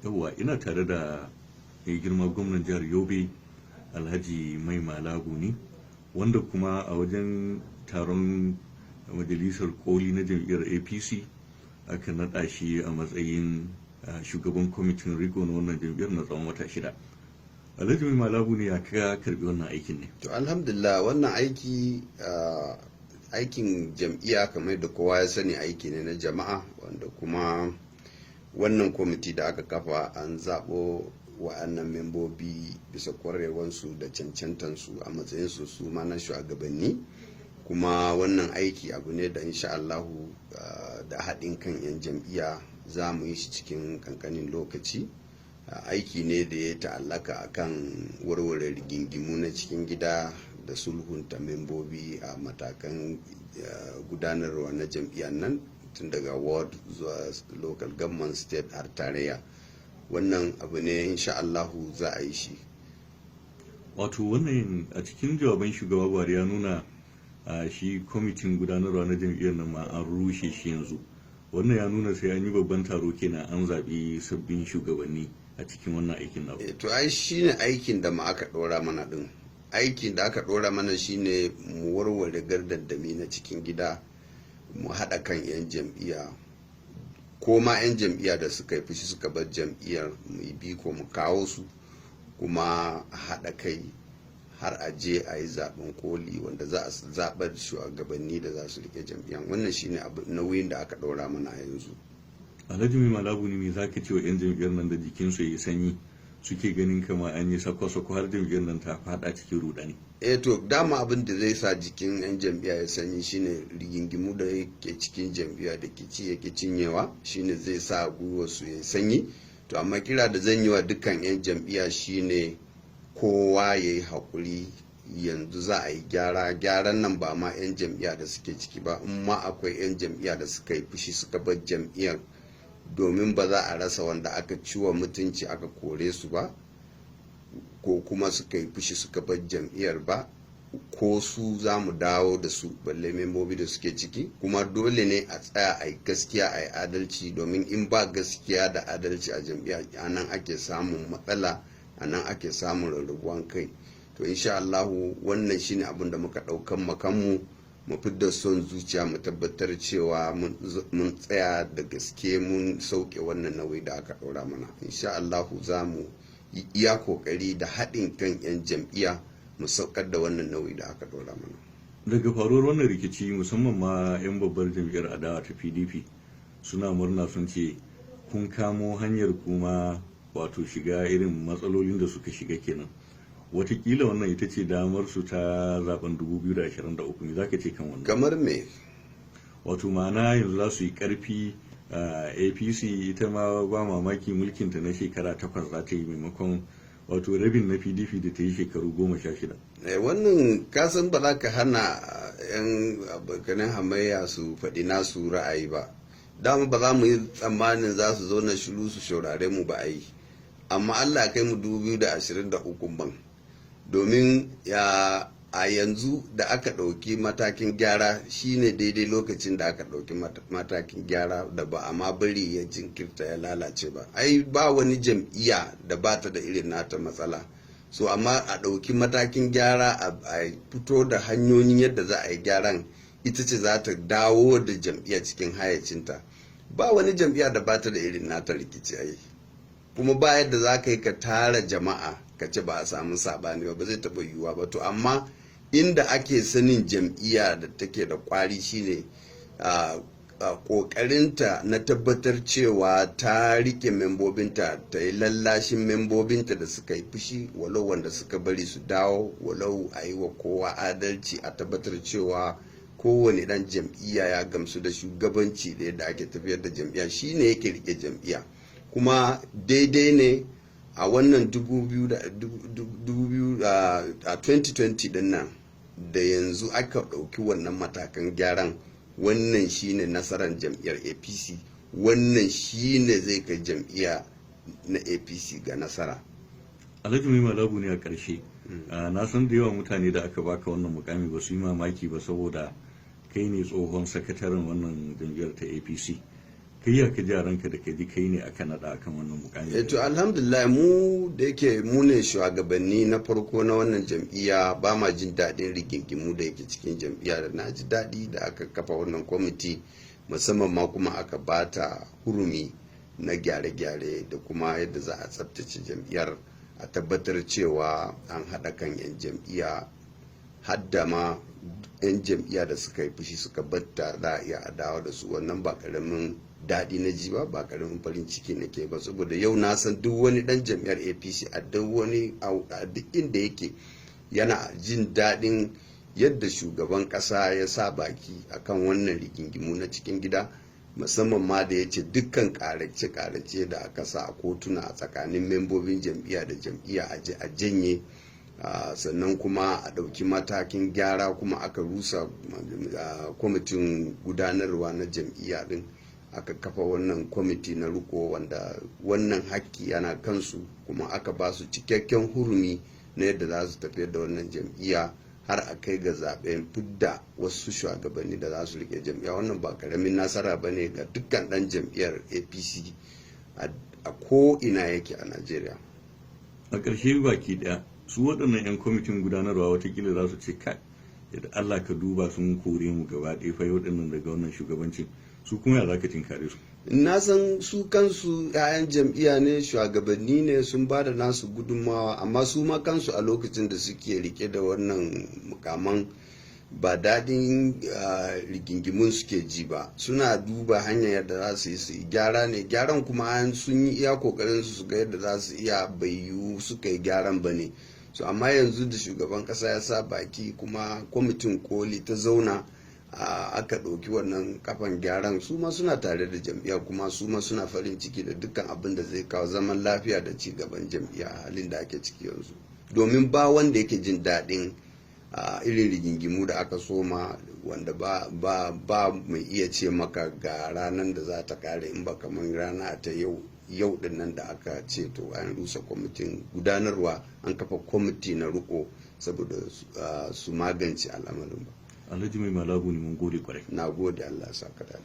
Yawwa ina tare da mai girma gwamnan jihar Yobe Alhaji Mai Malabu ne, wanda kuma a wajen taron majalisar koli na jam'iyyar APC aka naɗa shi a matsayin shugaban kwamitin riko na wannan jam'iyyar na tsawon wata 6. Alhaji Mai Malabu ne ya karbi wannan aikin ne. To alhamdulillah wannan aiki aikin jam'iyya kamar da kowa ya sani aiki ne na jama'a, wanda kuma wannan kwamiti da aka kafa an zaɓo wa'annan membobi bisa kwarewansu da cancantansu a matsayinsu su ma na shugabanni. Kuma wannan aiki abu ne da insha Allahu da haɗin kan 'yan jam'iyya za mu yi shi cikin kankanin lokaci. Aiki ne da ya ta'allaka akan warware rigingimu na cikin gida da sulhunta membobi a matakan gudanarwa na jam'iyyar nan, tun daga ward zuwa local government, state har tarayya. Wannan abu ne insha Allahu za a yi shi. Wato wannan a cikin jawaban shugaba Buhari ya nuna shi kwamitin gudanarwa na jam'iyyar nan ma an rushe shi yanzu. Wannan ya nuna sai an yi babban taro kenan an zaɓi sabbin shugabanni a cikin wannan aikin na. To ai shine aikin da ma aka ɗora mana ɗin. Aikin da aka ɗora mana shine mu warware gardandami na cikin gida, mu haɗa kan 'yan jam'iyya, ko ma 'yan jam'iyya da suka yi fushi suka bar jam'iyyar mu yi biko mu kawo su, kuma haɗa kai har a je a yi zaben koli wanda za a zaɓar shugabanni da za su rike jam'iyyar. Wannan shine nauyin da aka ɗora mana yanzu. Alhaji Mai Malabu ne, me za ka ce wa 'yan jam'iyyar nan da jikinsu ya yi sanyi suke ganin kama an yi sako-sako har jam'iyyar nan ta fada cikin rudani? To dama abin da zai sa jikin 'yan jam'iyya ya sanyi shine rigingimu da yake cikin jam'iyya da ke ci yake cinyewa, shine zai sa gwiwarsu ya sanyi. To amma kira da zan yi wa dukkan 'yan jam'iyya shine kowa ya yi haƙuri, yanzu za a yi gyaran nan ba ma 'yan jam'iyya da suke ciki ba, in ma akwai 'yan jam'iyya da suka yi fushi suka bar jam'iyyar, domin ba za a rasa wanda aka ciwa mutunci aka kore su ba, ko kuma suka yi fushi suka bar jam'iyyar ba, ko su za mu dawo da su, balle membobi da suke ciki. Kuma dole ne a tsaya a yi gaskiya a yi adalci, domin in ba gaskiya da adalci a jam'iyya a nan ake samun matsala, a nan ake samun rarrabuwan kai. To insha Allahu wannan shine abin da muka ɗaukan makanmu, mu fidda son zuciya, mu tabbatar cewa mun tsaya da gaske mun sauke wannan nauyi da aka ɗora mana. Insha Allahu za mu yi iya kokari da haɗin kan 'yan jam'iyya mu saukar da wannan nauyi da aka ɗora mana. Daga faruwar wannan rikici, musamman ma 'yan babbar jam'iyyar adawa ta PDP suna murna, sun ce kun kamo hanyar kuma wato shiga irin matsalolin da suka shiga kenan. Watakila wannan ita ce damar su ta zaben 2023. Me za ka ce kan wannan? Kamar me? Wato ma'ana yanzu za su yi karfi. APC ita ma ba mamaki mulkinta na shekara 8 za ta yi, maimakon wato rabin na PDP da ta yi shekaru 16. Wannan kasan ba za ka hana 'yan abokanin hamayya su faɗi nasu ra'ayi ba. Dama ba za mu yi tsammanin za su zo na shiru su shaurare mu ba a yi. Amma Allah kai mu 2023 ban. Domin a yanzu da aka ɗauki matakin gyara shine daidai lokacin da aka ɗauki matakin gyara da ba a ma bari ya jinkirta ya lalace ba. Ai ba wani jam'iyya da ba ta da irin nata matsala. So amma a ɗauki matakin gyara a fito da hanyoyin yadda za a yi gyaran, ita ce za ta dawo da jam'iyya cikin hayacinta. Ba wani jam'iyya da ba ta da irin nata rikici ai. Kuma ba yadda za ka yi ka tara jama'a ka ce ba a samu saɓani ba zai taɓa yiwuwa ba. To amma inda ake sanin jam'iyya da take da ƙwari shine ƙoƙarinta na tabbatar cewa ta rike membobinta, ta yi lallashin membobinta da suka yi fushi, walau wanda suka bari su dawo, walau a yi wa kowa adalci, a tabbatar cewa kowane ɗan jam'iyya ya gamsu da shugabanci da yadda ake tafiyar da jam'iyya, shine yake rike jam'iyya. Kuma daidai ne a wannan 2020 din nan da yanzu aka ɗauki wannan matakan gyaran. Wannan shine nasarar jam'iyyar APC, wannan shine zai kai jam'iyya na APC ga nasara. Alhaji Mai Malabu ne a ƙarshe. Na san da yawan mutane da aka baka wannan mukami ba su yi mamaki ba, saboda kai ne tsohon sakataren wannan jam'iyyar ta APC. kai ya ka ji a ranka da ka ji kai ne aka naɗa akan wannan mukami? To alhamdulillah, mu da yake mu ne shugabanni na farko na wannan jam'iyya, ba ma jin daɗin rigingimu da yake cikin jam'iyya, da na ji daɗi da aka kafa wannan kwamiti, musamman ma kuma aka bata hurumi na gyare-gyare da kuma yadda za a tsabtace jam'iyyar, a tabbatar cewa an haɗa kan 'yan jam'iyya, hadda ma 'yan jam'iyya da suka yi fushi suka batta za a iya adawa da su. Wannan ba karamin daɗi na ji ba karamin farin ciki nake ba, saboda yau na san duk wani ɗan jam'iyyar APC a duk inda yake yana jin daɗin yadda shugaban ƙasa ya sa baki akan wannan rigingimu na cikin gida, musamman ma da ya ce dukkan ƙarace-ƙarace da aka sa a kotuna a tsakanin membobin jam'iyya da jam'iyya a janye, sannan kuma a ɗauki matakin gyara, kuma aka rusa kwamitin gudanarwa na jam'iyya din, aka kafa wannan kwamiti na riko wanda wannan haƙƙi yana kansu, kuma aka ba su cikakken hurumi na yadda za su tafiyar da wannan jam'iyya har a kai ga zaɓen fidda wasu shugabanni da za su rike jam'iyya. Wannan ba karamin nasara ba ne ga dukkan ɗan jam'iyyar APC a ko ina yake a Najeriya. A ƙarshe baki ɗaya, su waɗannan 'yan kwamitin gudanarwa watakila za su ce kai yadda Allah ka duba sun kore mu gaba ɗaya fa waɗannan daga wannan shugabancin, su kuma ya za ka tinkare su? Na san su kansu 'ya'yan jam'iyya ne, shugabanni ne, sun ba da nasu gudunmawa, amma su ma kansu a lokacin da suke rike da wannan mukaman ba daɗin rigingimun suke ji ba. Suna duba hanyar yadda za su yi gyara ne, gyaran kuma sun yi iya kokarin su ga yadda za su iya, bai yiwu suka yi gyaran ba ne. So amma yanzu da shugaban ƙasa ya sa baki, kuma kwamitin koli ta zauna aka ɗauki wannan kafan gyaran, su ma suna tare da jam'iyya, kuma su ma suna farin ciki da dukkan abin da zai kawo zaman lafiya da ci gaban jam'iyya a halin da ake ciki yanzu. Domin ba wanda yake jin daɗin irin rigingimu da aka soma, wanda ba mai iya ce maka ga ranar da za ta kare in ba kamar rana ta yau din nan da aka ce to an rusa kwamitin gudanarwa, an kafa kwamiti na riko saboda su magance al'amarin ba. Alhaji Mai Malabu ne, mun gode kwarai. Na gode, Allah ya saka da